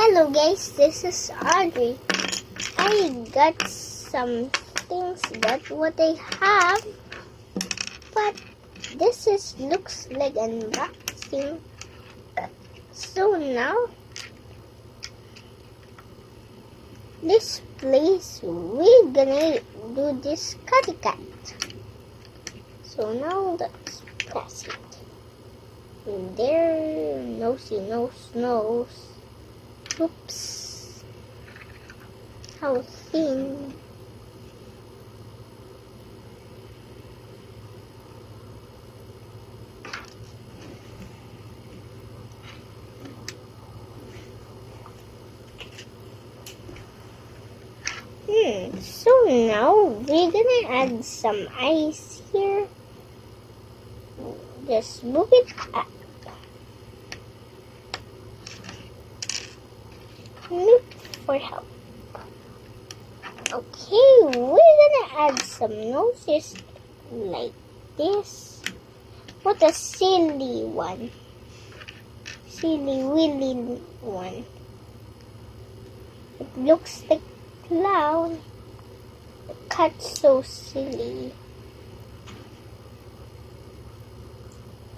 Hello guys, this is Audrey. I got some things that what I have, but this is looks like unboxing. So now this place we're gonna do this Cutty Cat. So now let's press it. And there, nosy nose. Oops. How thin. So now we're gonna add some ice here. Just move it up. Look for help. Okay, we're gonna add some noses like this. What a silly one. Silly willy one. It looks like clown. The cat's so silly.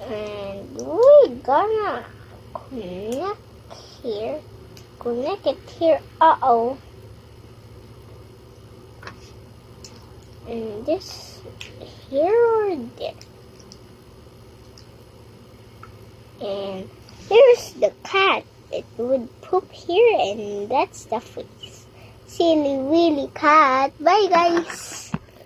And we're gonna connect it here. Uh-oh. And this here or there. And here's the cat. It would poop here, and that's the face. Silly willy cat. Bye guys.